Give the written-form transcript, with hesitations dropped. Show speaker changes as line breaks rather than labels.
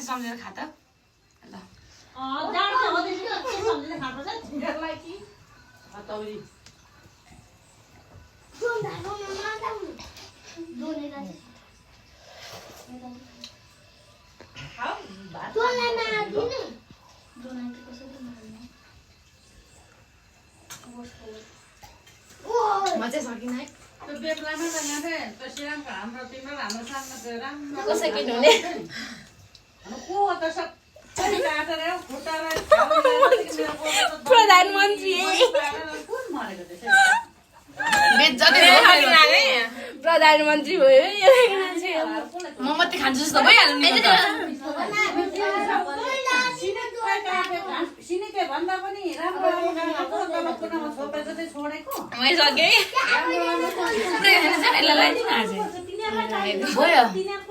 सम्झेर खा त ल म चाहिँ सकिन है कसै किन्नुहुने प्रधानमन्त्री प्रधानमन्त्री भयो म मात्रै खान्छु जस्तो भइहाल्नु नि भयो